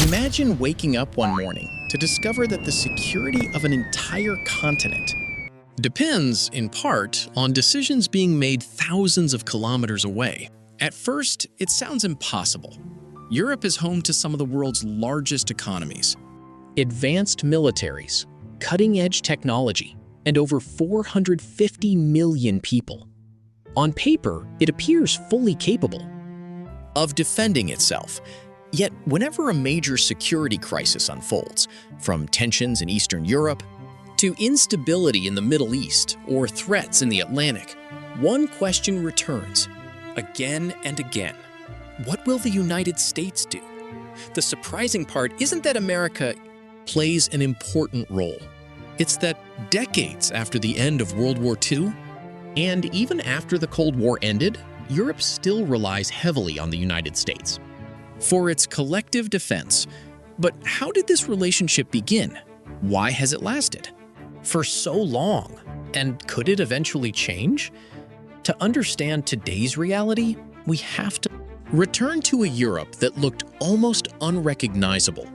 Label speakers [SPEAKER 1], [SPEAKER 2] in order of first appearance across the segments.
[SPEAKER 1] Imagine waking up one morning to discover that the security of an entire continent depends, in part, on decisions being made thousands of kilometers away. At first, it sounds impossible. Europe is home to some of the world's largest economies, advanced militaries, cutting-edge technology, and over 450 million people. On paper, it appears fully capable of defending itself. Yet, whenever a major security crisis unfolds, from tensions in Eastern Europe to instability in the Middle East or threats in the Atlantic, one question returns, again and again. What will the United States do? The surprising part isn't that America plays an important role. It's that decades after the end of World War II, and even after the Cold War ended, Europe still relies heavily on the United States for its collective defense. But how did this relationship begin? Why has it lasted for so long? And could it eventually change? To understand today's reality, we have to return to a Europe that looked almost unrecognizable.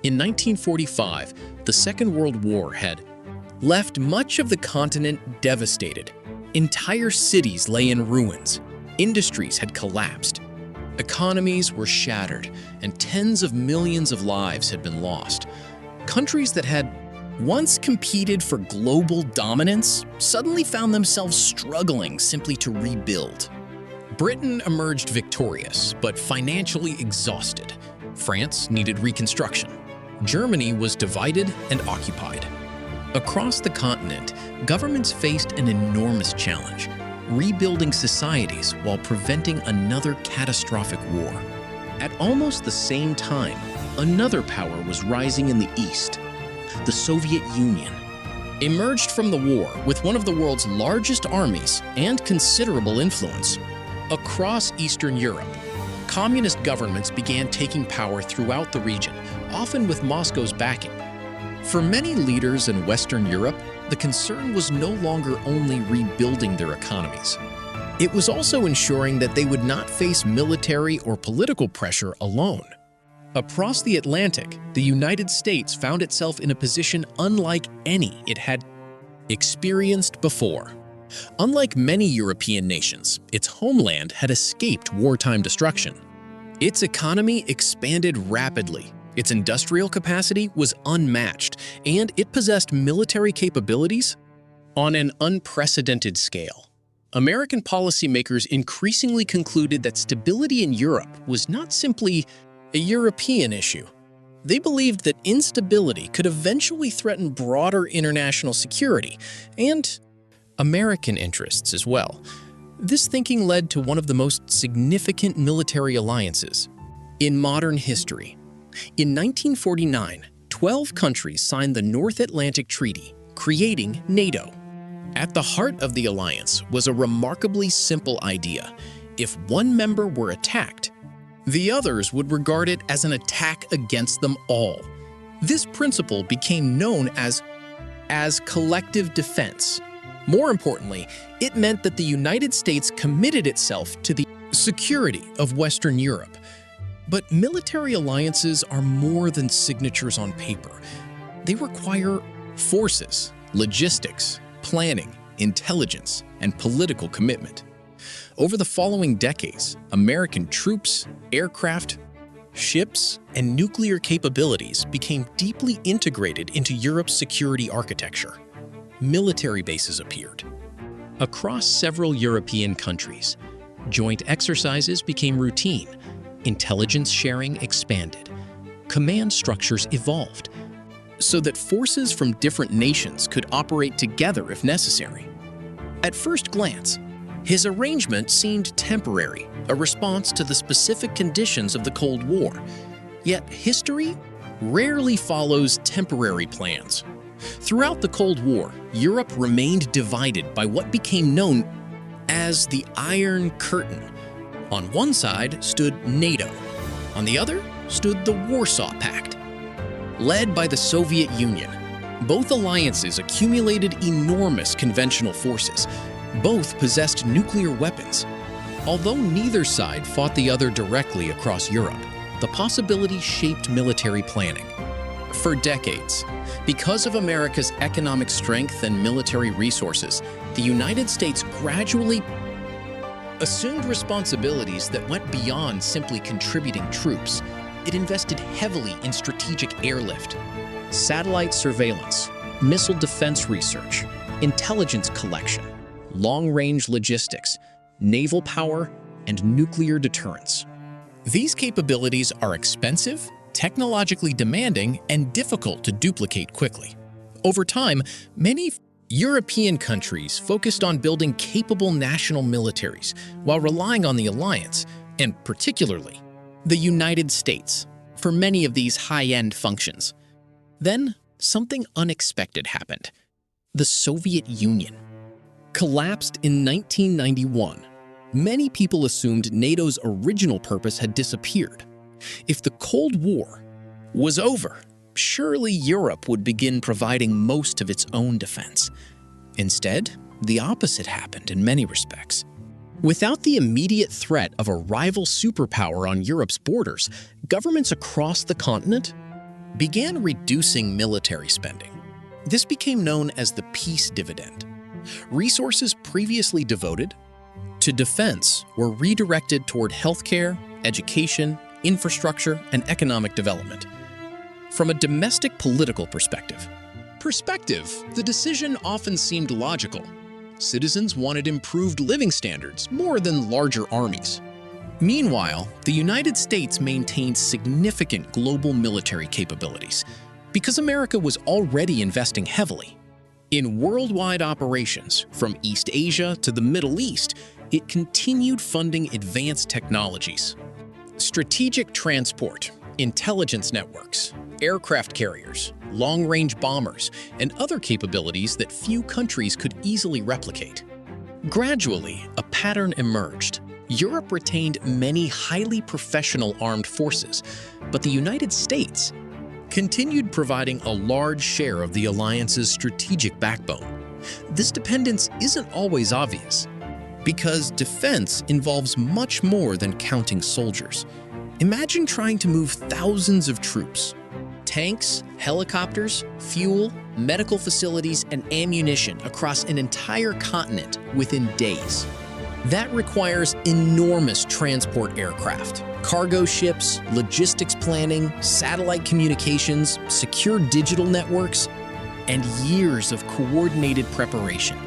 [SPEAKER 1] In 1945, the Second World War had left much of the continent devastated. Entire cities lay in ruins. Industries had collapsed. Economies were shattered, and tens of millions of lives had been lost. Countries that had once competed for global dominance suddenly found themselves struggling simply to rebuild. Britain emerged victorious, but financially exhausted. France needed reconstruction. Germany was divided and occupied. Across the continent, governments faced an enormous challenge: rebuilding societies while preventing another catastrophic war. At almost the same time, another power was rising in the East. The Soviet Union emerged from the war with one of the world's largest armies and considerable influence. Across Eastern Europe, communist governments began taking power throughout the region, often with Moscow's backing. For many leaders in Western Europe, the concern was no longer only rebuilding their economies. It was also ensuring that they would not face military or political pressure alone. Across the Atlantic, the United States found itself in a position unlike any it had experienced before. Unlike many European nations, its homeland had escaped wartime destruction. Its economy expanded rapidly. Its industrial capacity was unmatched, and it possessed military capabilities on an unprecedented scale. American policymakers increasingly concluded that stability in Europe was not simply a European issue. They believed that instability could eventually threaten broader international security and American interests as well. This thinking led to one of the most significant military alliances in modern history. In 1949, 12 countries signed the North Atlantic Treaty, creating NATO. At the heart of the alliance was a remarkably simple idea: if one member were attacked, the others would regard it as an attack against them all. This principle became known as collective defense. More importantly, it meant that the United States committed itself to the security of Western Europe. But military alliances are more than signatures on paper. They require forces, logistics, planning, intelligence, and political commitment. Over the following decades, American troops, aircraft, ships, and nuclear capabilities became deeply integrated into Europe's security architecture. Military bases appeared across several European countries. Joint exercises became routine. Intelligence sharing expanded. Command structures evolved so that forces from different nations could operate together if necessary. At first glance, his arrangement seemed temporary, a response to the specific conditions of the Cold War. Yet history rarely follows temporary plans. Throughout the Cold War, Europe remained divided by what became known as the Iron Curtain. On one side stood NATO. On the other stood the Warsaw Pact, led by the Soviet Union. Both alliances accumulated enormous conventional forces. Both possessed nuclear weapons. Although neither side fought the other directly across Europe, the possibility shaped military planning. For decades, because of America's economic strength and military resources, the United States gradually assumed responsibilities that went beyond simply contributing troops. It invested heavily in strategic airlift, satellite surveillance, missile defense research, intelligence collection, long-range logistics, naval power, and nuclear deterrence. These capabilities are expensive, technologically demanding, and difficult to duplicate quickly. Over time, many European countries focused on building capable national militaries while relying on the alliance, and particularly the United States, for many of these high-end functions. Then, something unexpected happened. The Soviet Union collapsed in 1991. Many people assumed NATO's original purpose had disappeared. If the Cold War was over, surely Europe would begin providing most of its own defense. Instead, the opposite happened in many respects. Without the immediate threat of a rival superpower on Europe's borders, governments across the continent began reducing military spending. This became known as the peace dividend. Resources previously devoted to defense were redirected toward healthcare, education, infrastructure, and economic development. From a domestic political perspective, the decision often seemed logical. Citizens wanted improved living standards more than larger armies. Meanwhile, the United States maintained significant global military capabilities because America was already investing heavily in worldwide operations from East Asia to the Middle East. It continued funding advanced technologies, strategic transport, intelligence networks, aircraft carriers, long-range bombers, and other capabilities that few countries could easily replicate. Gradually, a pattern emerged. Europe retained many highly professional armed forces, but the United States continued providing a large share of the alliance's strategic backbone. This dependence isn't always obvious, because defense involves much more than counting soldiers. Imagine trying to move thousands of troops, tanks, helicopters, fuel, medical facilities, and ammunition across an entire continent within days. That requires enormous transport aircraft, cargo ships, logistics planning, satellite communications, secure digital networks, and years of coordinated preparation.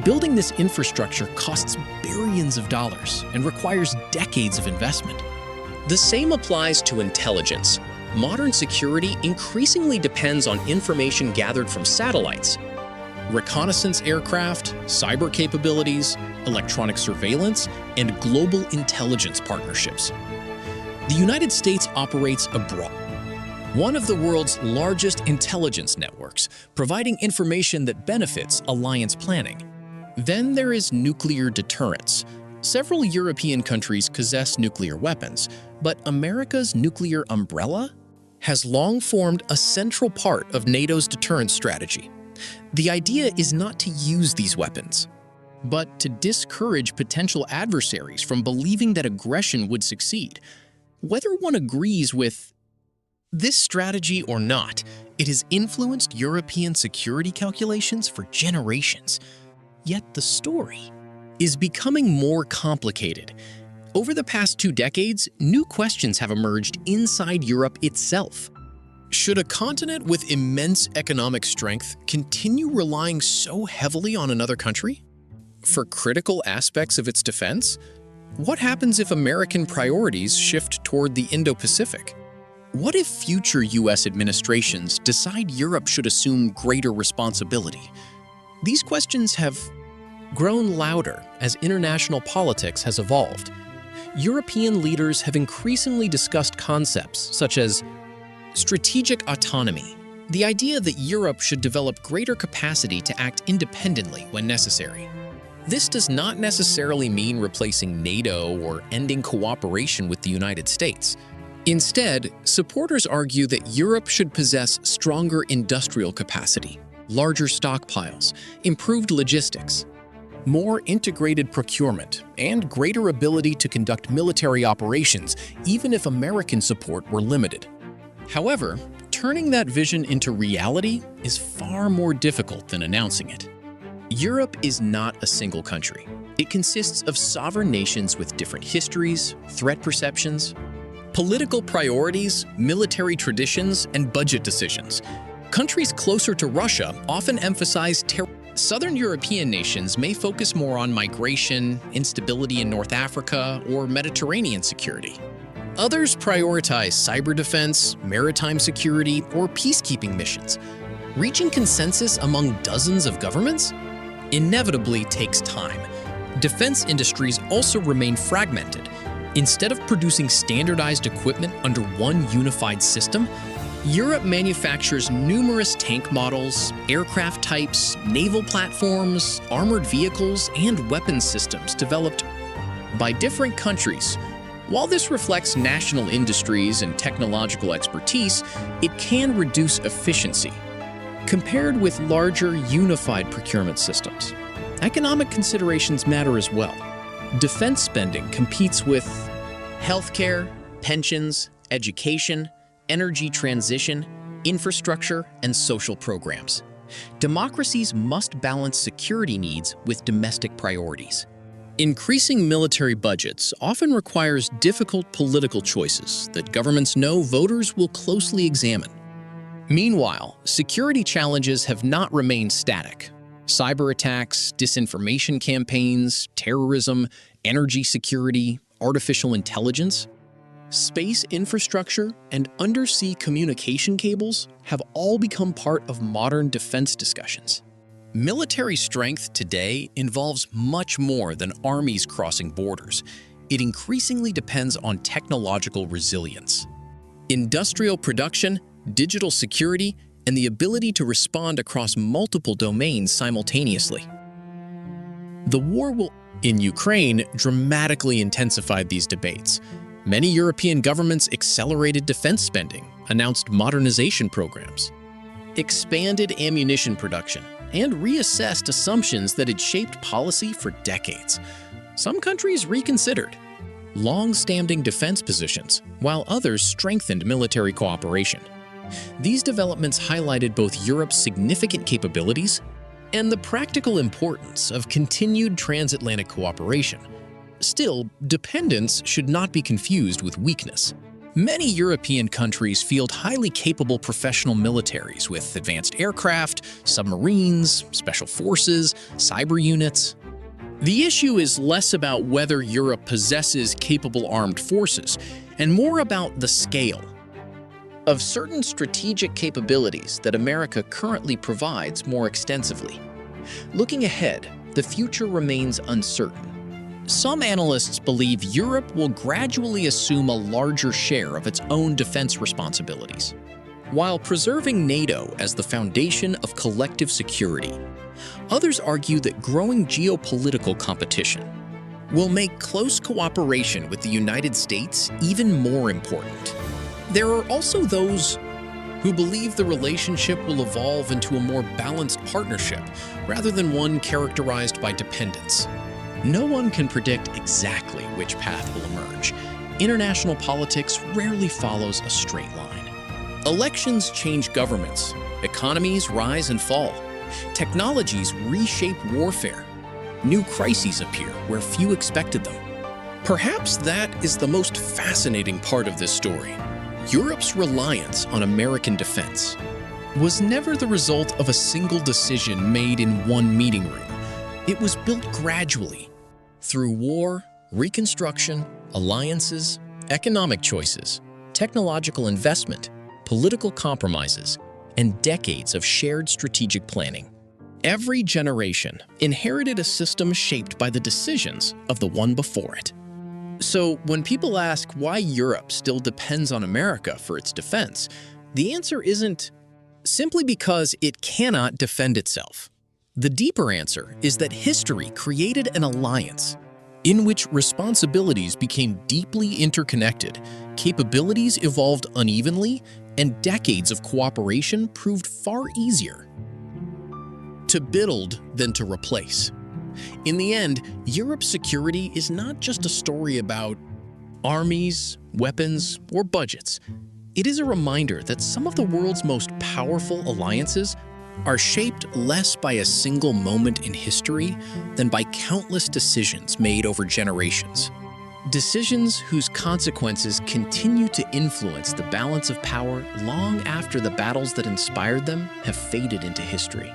[SPEAKER 1] Building this infrastructure costs billions of dollars and requires decades of investment. The same applies to intelligence. Modern security increasingly depends on information gathered from satellites, reconnaissance aircraft, cyber capabilities, electronic surveillance, and global intelligence partnerships. The United States operates abroad, one of the world's largest intelligence networks, providing information that benefits alliance planning. Then there is nuclear deterrence. Several European countries possess nuclear weapons, but America's nuclear umbrella has long formed a central part of NATO's deterrence strategy. The idea is not to use these weapons, but to discourage potential adversaries from believing that aggression would succeed. Whether one agrees with this strategy or not, it has influenced European security calculations for generations. Yet the story is becoming more complicated. Over the past 2 decades, new questions have emerged inside Europe itself. Should a continent with immense economic strength continue relying so heavily on another country for critical aspects of its defense? What happens if American priorities shift toward the Indo-Pacific? What if future US administrations decide Europe should assume greater responsibility? These questions have grown louder as international politics has evolved. European leaders have increasingly discussed concepts such as strategic autonomy, the idea that Europe should develop greater capacity to act independently when necessary. This does not necessarily mean replacing NATO or ending cooperation with the United States. Instead, supporters argue that Europe should possess stronger industrial capacity, larger stockpiles, improved logistics, more integrated procurement, and greater ability to conduct military operations, even if American support were limited. However, turning that vision into reality is far more difficult than announcing it. Europe is not a single country. It consists of sovereign nations with different histories, threat perceptions, political priorities, military traditions, and budget decisions. Countries closer to Russia often emphasize Southern European nations may focus more on migration, instability in North Africa, or Mediterranean security. Others prioritize cyber defense, maritime security, or peacekeeping missions. Reaching consensus among dozens of governments inevitably takes time. Defense industries also remain fragmented. Instead of producing standardized equipment under one unified system, Europe manufactures numerous tank models, aircraft types, naval platforms, armored vehicles, and weapons systems developed by different countries. While this reflects national industries and technological expertise, it can reduce efficiency compared with larger, unified procurement systems. Economic considerations matter as well. Defense spending competes with healthcare, pensions, education, energy transition, infrastructure, and social programs. Democracies must balance security needs with domestic priorities. Increasing military budgets often requires difficult political choices that governments know voters will closely examine. Meanwhile, security challenges have not remained static. Cyber attacks, disinformation campaigns, terrorism, energy security, artificial intelligence, space infrastructure, and undersea communication cables have all become part of modern defense discussions. Military strength today involves much more than armies crossing borders. It increasingly depends on technological resilience, industrial production, digital security, and the ability to respond across multiple domains simultaneously. The war in Ukraine dramatically intensified these debates. Many European governments accelerated defense spending, announced modernization programs, expanded ammunition production, and reassessed assumptions that had shaped policy for decades. Some countries reconsidered long-standing defense positions, while others strengthened military cooperation. These developments highlighted both Europe's significant capabilities and the practical importance of continued transatlantic cooperation. Still, dependence should not be confused with weakness. Many European countries field highly capable professional militaries with advanced aircraft, submarines, special forces, cyber units. The issue is less about whether Europe possesses capable armed forces and more about the scale of certain strategic capabilities that America currently provides more extensively. Looking ahead, the future remains uncertain. Some analysts believe Europe will gradually assume a larger share of its own defense responsibilities, while preserving NATO as the foundation of collective security. Others argue that growing geopolitical competition will make close cooperation with the United States even more important. There are also those who believe the relationship will evolve into a more balanced partnership rather than one characterized by dependence. No one can predict exactly which path will emerge. International politics rarely follows a straight line. Elections change governments, economies rise and fall, technologies reshape warfare, new crises appear where few expected them. Perhaps that is the most fascinating part of this story. Europe's reliance on American defense was never the result of a single decision made in one meeting room. It was built gradually through war, reconstruction, alliances, economic choices, technological investment, political compromises, and decades of shared strategic planning. Every generation inherited a system shaped by the decisions of the one before it. So when people ask why Europe still depends on America for its defense, the answer isn't simply because it cannot defend itself. The deeper answer is that history created an alliance in which responsibilities became deeply interconnected, capabilities evolved unevenly, and decades of cooperation proved far easier to build than to replace. In the end, Europe's security is not just a story about armies, weapons, or budgets. It is a reminder that some of the world's most powerful alliances are shaped less by a single moment in history than by countless decisions made over generations. Decisions whose consequences continue to influence the balance of power long after the battles that inspired them have faded into history.